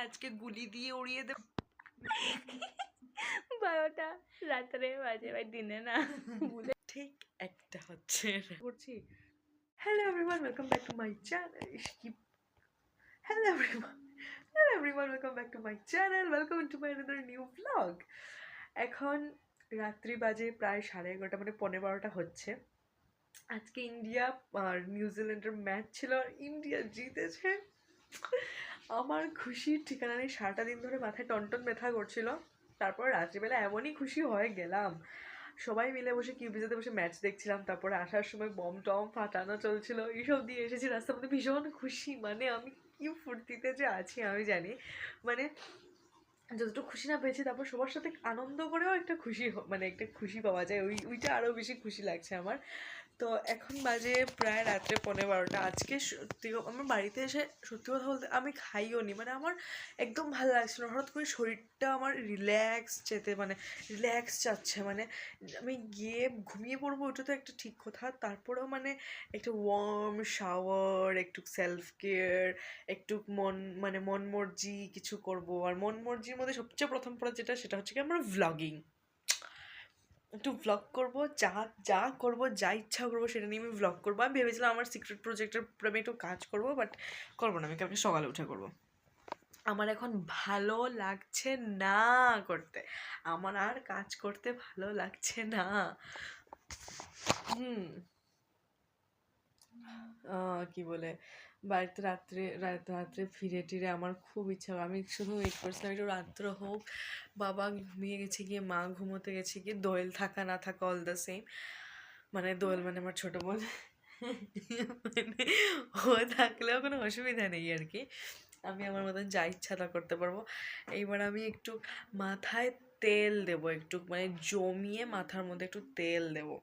আজকে গুলি দিয়ে উড়িয়ে দেব 12টা রাত্রে বাজে ভাই, দিনে না। ঠিক একটা হচ্ছে করছি। Hello everyone, welcome back to my channel. Hello everyone, welcome back to my channel, welcome to my another new blog. এখন রাত্রি বাজে প্রায় 11:30, মানে 11:15 হচ্ছে। আজকে ইন্ডিয়া আর নিউজিল্যান্ডের ম্যাচ ছিল আর ইন্ডিয়া জিতেছে। আমার খুশির ঠিকানা নেই, সারাটা দিন ধরে মাথায় টনটন ব্যথা করছিল। তারপর রাত্রিবেলা এমনই খুশি হয়ে গেলাম, সবাই মিলে বসে কিউবিজেতে বসে ম্যাচ দেখছিলাম। তারপরে আসার সময় বম টম ফাটানো চলছিল, এইসব দিয়ে এসেছি রাস্তার মধ্যে। ভীষণ খুশি, মানে আমি কি ফুর্তিতে যে আছি আমি জানি। মানে যতটুকু খুশি না পেয়েছি, তারপর সবার সাথে আনন্দ করেও একটা খুশি, মানে একটা খুশি পাওয়া যায়, ওইটা আরও বেশি খুশি লাগছে আমার। তো এখন বাজে প্রায় রাত্রে 11:15। আজকে সত্যি আমার বাড়িতে এসে সত্যি কথা বলতে আমি খাইও নি, মানে আমার একদম ভালো লাগছিল। হঠাৎ করে শরীরটা আমার রিল্যাক্স চাচ্ছে, মানে আমি গিয়ে ঘুমিয়ে পড়বো, ওটা তো একটা ঠিক কথা। তারপরেও মানে একটু ওয়ার্ম শাওয়ার, একটু সেলফ কেয়ার, একটু মন মর্জি কিছু করবো। আর মন মর্জির মধ্যে সবচেয়ে প্রথম পড়া যেটা, সেটা হচ্ছে কি আমার ভ্লগিং। একটু ভ্লগ করবো, যা করবো, যা ইচ্ছা করবো সেটা নিয়ে আমি ভ্লগ করবো। আমি ভেবেছিলাম আমার সিক্রেট প্রজেক্টের উপর আমি একটু কাজ করবো, বাট করবো না, আমি কালকে সকালে উঠে করবো। আমার এখন ভালো লাগছে না করতে, আমার আর কাজ করতে ভালো লাগছে না। কি বলে, বাড়িতে রাত্রে ফিরে টিরে আমার খুব ইচ্ছা। আমি শুধু ওয়েট করছিলাম একটু রাত্র হোক, বাবা ঘুমিয়ে গেছে গিয়ে, মা ঘুমোতে গেছে গিয়ে, দোয়েল থাকা না থাকা অল দ্য সেম। মানে দোয়েল মানে আমার ছোটো বোন, মানে ও থাকলেও কোনো অসুবিধা নেই আর কি। আমি আমার মতন যা ইচ্ছা তা করতে পারবো। এইবার আমি একটু মাথায় তেল দেবো, একটু মানে জমিয়ে মাথার মধ্যে একটু তেল দেবো।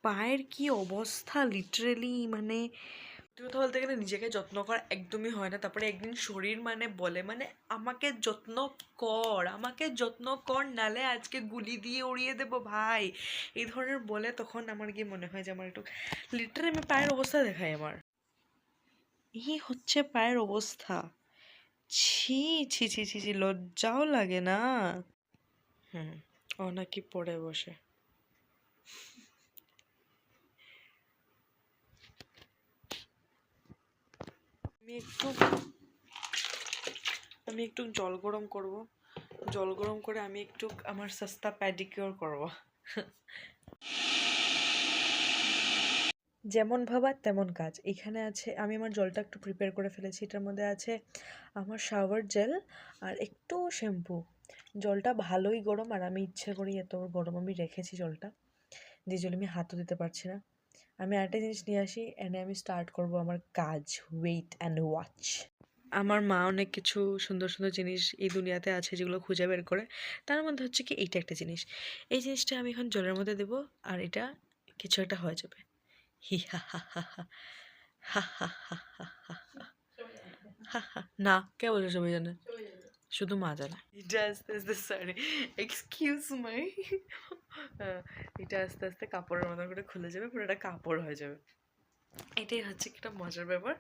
পায়ের কি অবস্থা লিটারেলি, মানে কথা বলতে গেলে নিজেকে যত্ন করা একদমই হয় না। তারপরে একদিন শরীর মানে বলে, মানে আমাকে যত্ন কর নালে আজকে গুলি দিয়ে উড়িয়ে দেবো ভাই, এই ধরনের বলে। তখন আমার গিয়ে মনে হয় যে আমার একটু লিটারে আমি পায়ের অবস্থা দেখাই আমার, এই হচ্ছে পায়ের অবস্থা। ছি ছি ছি ছি ছি, লজ্জাও লাগে না। ও নাকি পড়ে বসে। আমি একটু জল গরম করব, জল গরম করে আমি একটু আমার সস্তা প্যাডিকিওর করব। যেমন ভাবা তেমন কাজ। এখানে আছে, আমি আমার জলটা একটু প্রিপেয়ার করে ফেলেছি। এটার মধ্যে আছে আমার শাওয়ার জেল আর একটু শ্যাম্পু। জলটা ভালোই গরম, আর আমি ইচ্ছে করি এত গরম আমি রেখেছি জলটা, যে জল আমি হাতও দিতে পারছি না। আমি আরেকটা জিনিস নিয়ে আসি, এনে আমি স্টার্ট করব আমার কাজ। Wait and watch. আমার মা অনেক কিছু সুন্দর সুন্দর জিনিস এই দুনিয়াতে আছে যেগুলো খুঁজে বের করে। তার মধ্যে হচ্ছে কি এইটা একটা জিনিস। এই জিনিসটা আমি এখন জলের মধ্যে দেবো, আর এটা কিছু একটা হয়ে যাবে। হি হা হা হা হা হা হা হা হা হা হা হা। না, কে বলছে সবাই জানে? শুধু মা জানে। এটা আস্তে আস্তে, সরি এক্সকিউজ মাই, এটা আস্তে আস্তে কাপড়ের মতো করে খুলে যাবে, পুরো একটা কাপড় হয়ে যাবে। এটাই হচ্ছে একটা মজার ব্যাপার।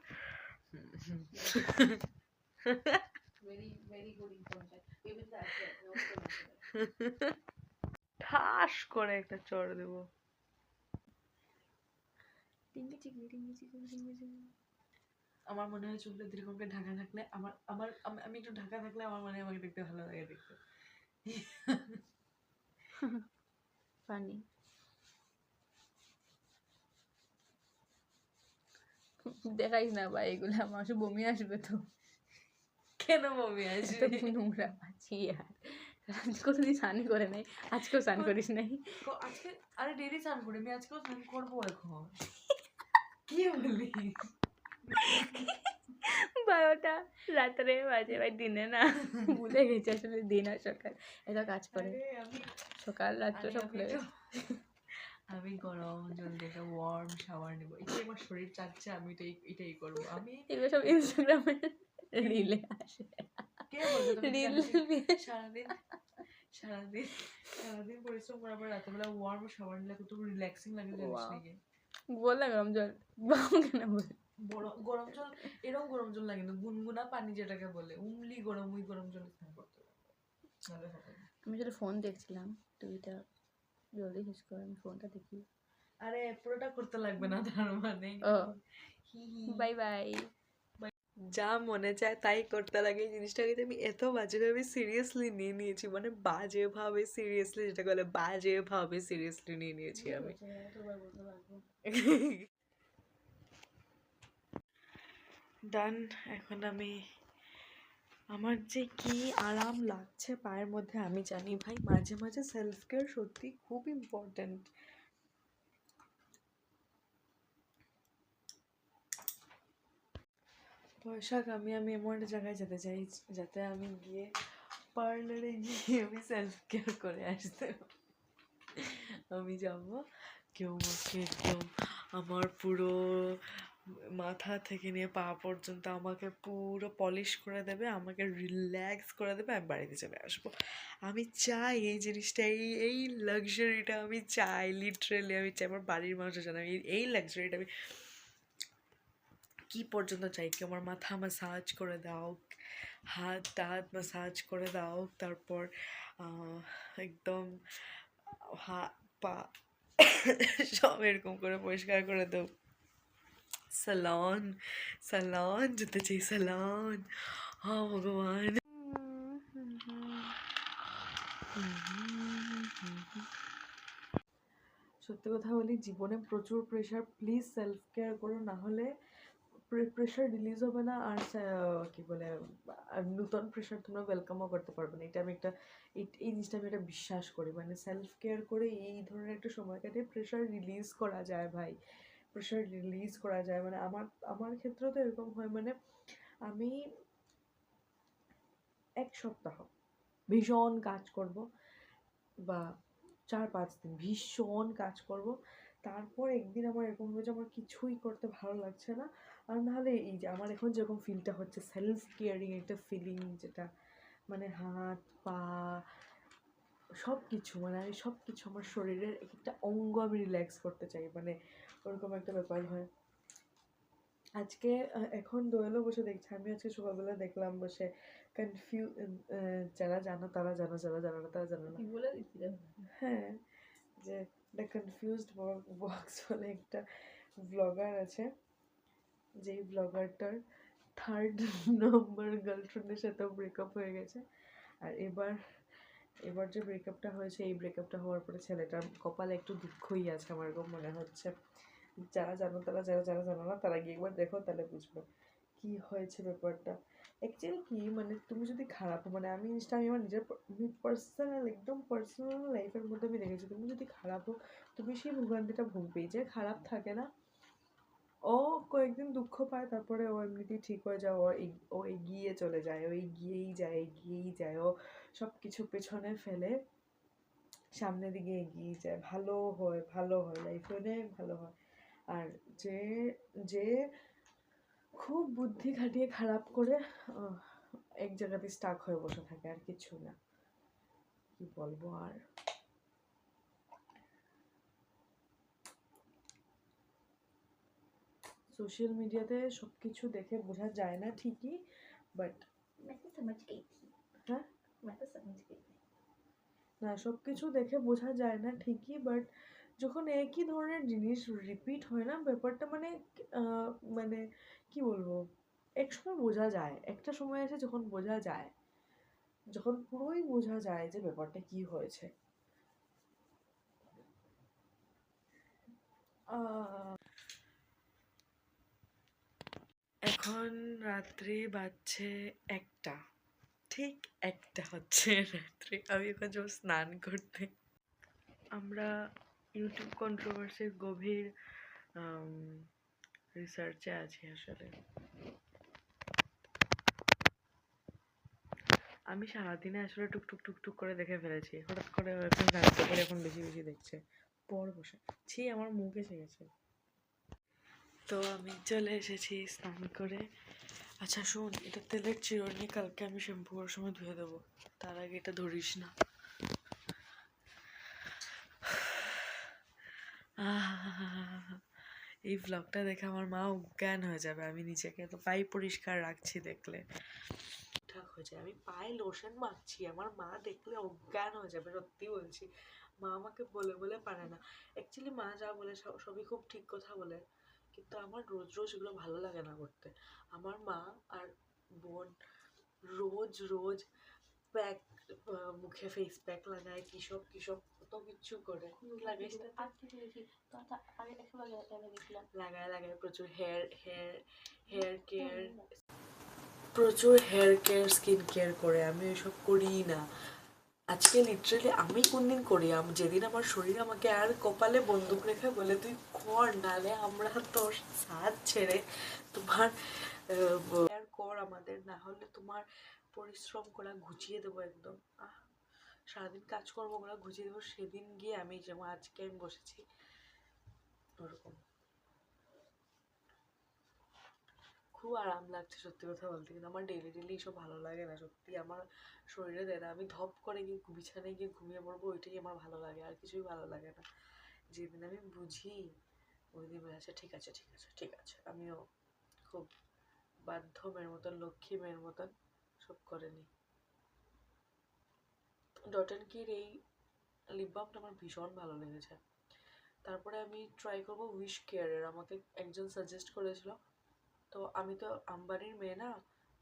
ঠাস করে একটা চড় দেবো। আমার মনে হয় চুলটা দীর্ঘকে ঢাকা থাকলে আমি একটু ঢাকা থাকলে আমার মনে হয় আমাকে দেখতে ভালো লাগে দেখতে। ফানি দেখাইস না ভাই, এগুলো আমার বমি আসবে তো। কেন বমি আসবে? নোংরা পাচ্ছি আর কতদিন স্নান করে নাই, আজকেও স্নান করিস নাই। আজকে আরে ডেলি স্নান করি আমি, আজকেও স্নান করবো এখন। কি বলি? 12টা রাত্রে বাজে ভাই, দিনে না। ভুলে গেছি আসলে দিন আর সকাল এত কাজ করে, সকাল রাত্র সব ভুলে গেছি। আমি গরম জল দিয়ে একটা ওয়ার্ম শাওয়ার নেবো, এটাই আমার শরীর চাচ্ছে, আমি এটাই করবো। আমি এগুলো সব ইনস্টাগ্রামে রিলে আসে। কে বলছে তুমি রিল সারাদিন পরিশ্রম করার পর রাতেবেলা ওয়ার্ম শাওয়ার নিলে কত রিল্যাক্সিং লাগে জানিস নাকি? বললাম জল কেন বল, গরম জল, এরকম গরম জল লাগে না, গুনগুনা পানি যেটাকে বলে, উমলি গরম, ওই গরম জলে স্নান করতে হবে, নাহলে হবে না। আমি যেটা ফোন দেখছিলাম, টিভিটা জলদি শেষ করে আমি ফোনটা দেখি। আরে পুরোটা করতে লাগবে না, তার মানে ও বাই বাই। যা মনে চায় তাই করতে লাগে। এই জিনিসটাকে আমি এত বাজেভাবে সিরিয়াসলি নিয়ে নিয়েছি, মানে বাজেভাবে সিরিয়াসলি, যেটাকে বলে বাজেভাবে সিরিয়াসলি নিয়ে নিয়েছি আমি। ডান। এখন আমি, আমার যে কি আরাম লাগছে পায়ের মধ্যে আমি জানি ভাই। মাঝে মাঝে সেলফ কেয়ার সত্যি খুব ইম্পর্ট্যান্ট। বৈশাখ, আমি এমন একটা জায়গায় যেতে চাই যাতে আমি গিয়ে পার্লারে গিয়ে আমি সেলফ কেয়ার করে আসতে পারি। আমি যাব, কেউ আমাকে একদম আমার পুরো মাথা থেকে নিয়ে পা পর্যন্ত আমাকে পুরো পলিশ করে দেবে, আমাকে রিল্যাক্স করে দেবে, আমি বাড়িতে চলে আসবো। আমি চাই এই জিনিসটা, এই লাক্সারিটা আমি চাই, লিটারেলি আমি চাই। আমার বাড়ির মানুষ জানে আমি এই লাক্সারিটা আমি কি পর্যন্ত চাই। কি আমার মাথা ম্যাসাজ করে দাও, হাত টাত ম্যাসাজ করে দাও, তারপর একদম হাত পা সব এরকম করে পরিষ্কার করে দাও। স্যালন স্যালন যেতে চাই, স্যালন। ও ভগবান। সত্যি কথা বলি, জীবনে প্রচুর প্রেশার, প্লিজ সেলফ কেয়ার করো, না হলে প্রেশার রিলিজ হবে না। আর কি বলে, আর নতুন প্রেশার তোমরা ওয়েলকামও করতে পারবে না। এটা আমি একটা, এই জিনিসটা আমি একটা বিশ্বাস করি, মানে সেলফ কেয়ার করে এই ধরনের একটা সময় কাটিয়ে প্রেশার রিলিজ করা যায় ভাই, প্রেশার রিলিজ করা যায়। মানে আমার ক্ষেত্রেও তো এরকম হয়, মানে আমি 1 সপ্তাহ ভীষণ কাজ করব, বা 4-5 দিন ভীষণ কাজ করব, তারপর একদিন আমার এরকম হবে যে আমার কিছুই করতে ভালো লাগছে না। আর নাহলে এই যে আমার এখন যেরকম ফিলটা হচ্ছে, সেলফ কেয়ারিং একটা ফিলিং, যেটা মানে হাত পা সব কিছু, মানে আমি সব কিছু, আমার শরীরের একটা অঙ্গ আমি রিল্যাক্স করতে চাই, মানে ওরকম একটা ব্যাপার হয়। আজকে এখন দোয়েলও বসে দেখছি, আমি আজকে সকালবেলা দেখলাম বসে যারা জানো তারা জানো, যারা জানো না তারা জানো না। হ্যাঁ, যে দ্য কনফিউজড বক্স বলে একটা ব্লগার আছে, যেই ব্লগারটার 3rd নম্বর গার্লফ্রেন্ডের সাথেও ব্রেকআপ হয়ে গেছে। আর এবার যে ব্রেকআপটা হয়েছে, এই ব্রেকআপটা হওয়ার পরে ছেলেটার কপালে একটু দুঃখই আছে আমার এরকম মনে হচ্ছে। যারা জানো তারা, যারা জানো না তারা গিয়ে একবার দেখো, তাহলে বুঝবে কি হয়েছে ব্যাপারটা। অ্যাকচুয়ালি কি, মানে তুমি যদি খারাপ, মানে আমি জিনিসটা আমি আমার নিজের পার্সোনাল, একদম পার্সোনাল লাইফের মধ্যে আমি দেখেছি, তুমি যদি খারাপ হো তুমি সেই ভোগান্তিটা ভুগবেই। যে খারাপ থাকে না, ও কয়েকদিন দুঃখ পায়, তারপরে ও এমনিতেই ঠিক হয়ে যায়, ও এগিয়ে চলে যায়, ও এগিয়েই যায়, ও সব কিছু পেছনে ফেলে সামনের দিকে এগিয়ে যায়, ভালো হয় লাইফে, অনেক ভালো হয়। আর যে যে খুব বুদ্ধি খাটিয়ে খারাপ করে এক জায়গাতে স্টাক হয়ে বসে থাকে, আর কিছু না। কি বলবো আর। সোশ্যাল মিডিয়াতে সব কিছু দেখে বোঝা যায় না ঠিকই, বাট হ্যাঁ, না সব কিছু দেখে বোঝা যায় না ঠিকই, বাট যখন একই ধরনের জিনিস রিপিট হয় না, ব্যাপারটা মানে মানে কি বলবো, এক সময় বোঝা যায়, একটা সময় আছে যখন বোঝা যায়, যখন পুরোই বোঝা যায় যে ব্যাপারটা কি হয়েছে। এখন রাত্রি বাজছে 1টা, ঠিক 1টা হচ্ছে রাত্রি। আমি এখন যাবো স্নান করতে। আমরা ইউটিউব কন্ট্রোভার্সির গভীর রিসার্চে আছি আসলে। আমি সারাদিনে আসলে টুকটুক করে দেখে ফেলেছি, হঠাৎ করে এখন জানতে পারি এখন বেশি বেশি দেখছে পর বসে। আমার মুখ এসে গেছে। তো আমি চলে এসেছি স্নান করে। আচ্ছা শোন, এটা তেলের চিরুনি, কালকে আমি শ্যাম্পু করার সময় ধুয়ে দেবো, তার আগে এটা ধরিস না। এই ভ্লগটা দেখে আমার মা অজ্ঞান হয়ে যাবে, আমি নিজেকে তো পাই পরিষ্কার রাখছি দেখলে ঠিকঠাক হয়ে যায়। আমি পায়ে লোশন মাখছি, আমার মা দেখলে অজ্ঞান হয়ে যাবে, সত্যি বলছি। মা আমাকে বলে বলে পারে না। অ্যাকচুয়ালি মা যা বলে সবই খুব ঠিক কথা বলে, কিন্তু আমার রোজ রোজ এগুলো ভালো লাগে না করতে। আমার মা আর বোন রোজ রোজ প্যাক, মুখে ফেস প্যাক লাগায়, কিসব কিসব কত কিচ্ছু করে লাগাইস না লাগায় লাগায় প্রচুর হেয়ার কেয়ার, প্রচুর হেয়ার কেয়ার স্কিন কেয়ার করে। আমি ওইসব করি না। আজকে লিটারালি আমি কোনদিন করি, যেদিন আমার শরীর আমাকে আর কপালে বন্দুক রেখে বলে তুই কর, নালে আমরা তোর সাথ ছেড়ে তোমার আর কর আমাদের, না হলে তোমার পরিশ্রম করা ঘুচিয়ে দেবো একদম। সারাদিন কাজকর্ম করা ঘুচিয়ে দেবো, সেদিন গিয়ে আমি যেমন আজকে আমি বসেছি ওরকম। খুব আরাম লাগছে সত্যি কথা বলতে, কিন্তু আমার ডেলি ডেলি এসব ভালো লাগে না সত্যি, আমার শরীরে দেয় না। আমি ধপ করে গিয়ে বিছানায় গিয়ে ঘুমিয়ে পড়বো, ওইটাই আমার ভালো লাগে, আর কিছুই ভালো লাগে না। যেদিন আমি বুঝি ওই দিন বলে আচ্ছা ঠিক আছে ঠিক আছে ঠিক আছে, আমিও খুব বাধ্য মেয়ের মতন, লক্ষ্মী মেয়ের মতন সব করে নিই। ডট অ্যান্ড কির এই লিপ বামটা আমার ভীষণ ভালো লেগেছে। তারপরে আমি ট্রাই করবো উইশ কেয়ারের, আমাকে একজন সাজেস্ট করেছিল। তো আমি তো আম্বানির মেয়ে না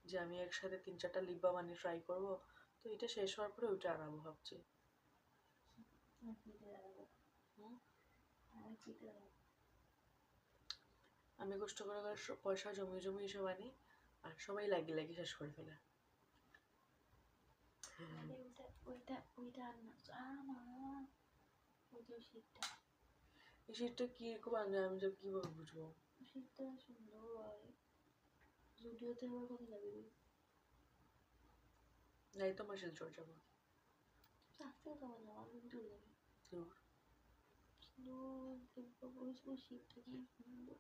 যে আমি একসাথে 3-4টা লিপ বাম আনিয়ে ট্রাই করবো। তো এটা শেষ হওয়ার পরে ওইটা আনাবো ভাবছি। আমি কষ্ট করে পয়সা জমিয়ে জমিয়ে এসব আনি, আর সবাই লাগিয়ে লাগিয়ে শেষ করে ফেলে। এই শীতটা কিরকম আনবে, আমি তো কিভাবে বুঝবো? শীতটা সুন্দর হয়, জুডিওতে আমার কথা যাবে নাই তো আমার শিলচর যাবো। আসতেও তো না, আমি চলে যাবি শীতটা কি সুন্দর।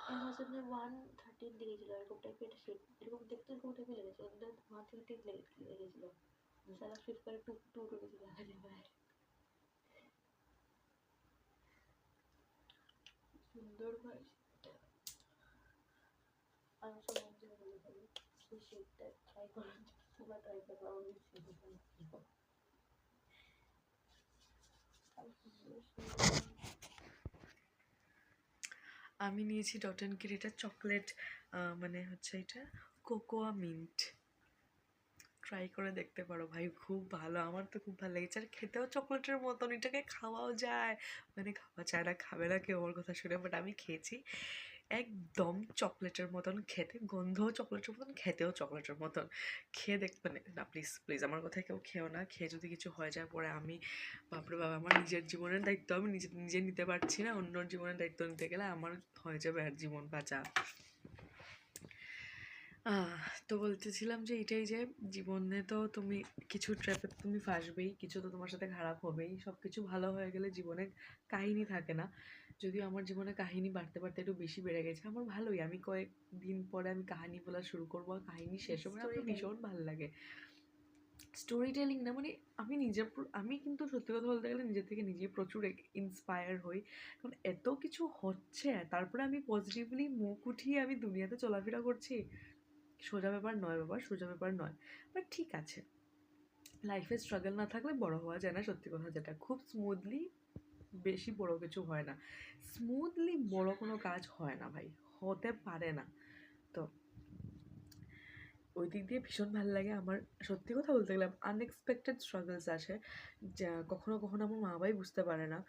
অ্যামাজনে 113 লেগেছিল, এরকম টাইপের একটা শেড, এরকম দেখতে এরকম টাইপের লেগেছে, ওদের 113 লেগেছিল। সারা ফ্লিপকার্টে 2 ঢুকেছিল সুন্দর ভাই। আমি সব মধ্যে বলে দেবো সেই শেডটা ট্রাই করার জন্য, তোমরা ট্রাই করো, আমি নিয়েছি ডট অ্যান্ড কির এটা চকলেট, মানে হচ্ছে এটা কোকোয়া মিন্ট, ট্রাই করে দেখতে পারো ভাই, খুব ভালো, আমার তো খুব ভালো লেগেছে। আর খেতেও চকলেটের মতন, এটাকে খাওয়াও যায়, মানে খাওয়া যায় না, খাবে না কেউ আমার কথা শুনে, বাট আমি খেয়েছি, একদম চকলেটের মতন খেতে, গন্ধও চকলেটের মতন, খেতেও চকলেটের মতন। খেয়ে দেখবে না, প্লিজ প্লিজ আমার কথা কেউ খেও না, খেয়ে যদি কিছু হয়ে যায় পরে আমি, বাপরে বাবা, আমার নিজের জীবনের দায়িত্ব আমি নিজে নিজে নিতে পারছি না, অন্যর জীবনের দায়িত্ব নিতে গেলে আমার হয়ে যাবে আর জীবন বাঁচা। তো বলতেছিলাম যে এটাই, যে জীবনে তো তুমি কিছু ট্র্যাপে তুমি ফাঁসবেই, কিছু তো তোমার সাথে খারাপ হবেই, সব কিছু ভালো হয়ে গেলে জীবনে কাহিনী থাকে না। যদিও আমার জীবনে কাহিনী বাড়তে বাড়তে একটু বেশি বেড়ে গেছে, আমার ভালোই, আমি কয়েকদিন পরে আমি কাহিনী বলা শুরু করবো, আর কাহিনী শেষ হবে, আমার ভীষণ ভালো লাগে। স্টোরি টেলিং না, মানে আমি কিন্তু সত্যি কথা বলতে গেলে নিজের থেকে নিজে প্রচুর ইন্সপায়ার হই, কারণ এত কিছু হচ্ছে, তারপরে আমি পজিটিভলি মুখ উঠিয়ে আমি দুনিয়াতে চলাফেরা করছি। সোজা ব্যাপার নয় বাবা, সোজা ব্যাপার নয়, বাট ঠিক আছে, লাইফে স্ট্রাগল না থাকলে বড় হওয়া যায় না, সত্যি কথা যেটা, খুব স্মুথলি বেশি বড় কিছু হয় না, স্মুথলি বড় কোনো কাজ হয় না ভাই, হতে পারে না। তো ওই দিক দিয়ে ভীষণ ভালো লাগে আমার, সত্যি কথা বলতে গেলে আনএক্সপেক্টেড স্ট্রাগলস আসে, যা কখনো কখনো আমার মা বাবাই বুঝতে পারে না,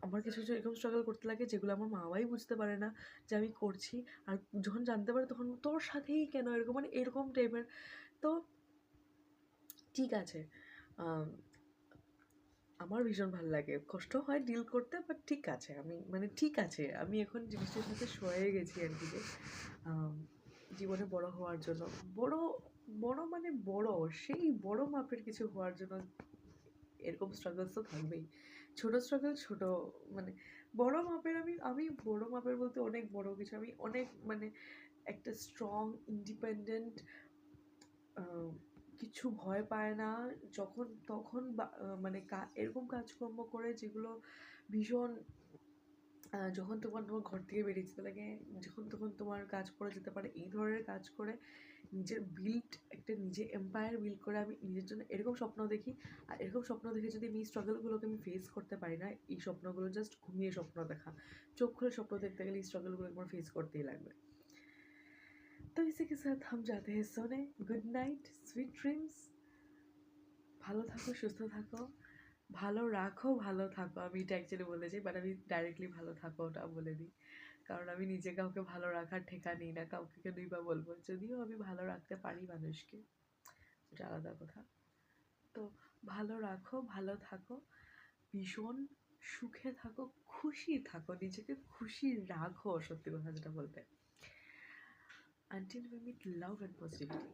আমার কিছু কিছু এরকম স্ট্রাগল করতে লাগে যেগুলো আমার মা বাবাই বুঝতে পারে না যে আমি করছি, আর যখন জানতে পারে তখন তোর সাথেই কেন এরকম, মানে এরকম টাইপের। তো ঠিক আছে, আমার ভীষণ ভালো লাগে, কষ্ট হয় ডিল করতে, বাট ঠিক আছে, আমি মানে ঠিক আছে, আমি এখন জিনিসটার সাথে সয়ে গেছি আর কি, যে জীবনে বড় হওয়ার জন্য, বড় বড় মানে বড়, সেই বড় মাপের কিছু হওয়ার জন্য এরকম স্ট্রাগলস তো থাকবেই, ছোটো স্ট্রাগল ছোটো, মানে বড় মাপের, আমি বড় মাপের বলতে অনেক বড় কিছু, আমি অনেক মানে একটা স্ট্রং ইন্ডিপেন্ডেন্ট কিছু ভয় পায় না, যখন তখন মানে এরকম কাজকর্ম করে যেগুলো ভীষণ যখন তোমার ঘর থেকে বেরিয়ে যেতে লাগে, যখন তখন তোমার কাজ করে যেতে পারে, এই ধরনের কাজ করে নিজের একটা নিজে এম্পায়ার বিল্ড করে আমি নিজের জন্য এরকম স্বপ্ন দেখি। আর এরকম স্বপ্ন দেখে যদি আমি এই স্ট্রাগলগুলোকে আমি ফেস করতে পারি না, এই স্বপ্নগুলো জাস্ট ঘুমিয়ে স্বপ্ন দেখা, চোখ খুলে স্বপ্ন দেখতে গেলে এই স্ট্রাগলগুলো একবার ফেস করতেই লাগবে। তো इसी के साथ हम जाते हैं सोने। Good night, sweet dreams. ভালো থাকো, সুস্থ থাকো, ভালো রাখো, ভালো থাকো। আমি এটা অ্যাকচুয়ালি বলে যাই, বাট আমি ডাইরেক্টলি ভালো থাকো ওটা বলে দিই, কারণ আমি নিজে কাউকে ভালো রাখার ঠেকা নিই না, কাউকে কেনই বা বলবো। যদিও আমি ভালো রাখতে পারি মানুষকে, সেটা আলাদা কথা। তো ভালো রাখো, ভালো থাকো, ভীষণ সুখে থাকো, খুশি থাকো, নিজেকে খুশি রাখো, সত্যি কথা যেটা বলতে। Until we meet, love and positivity.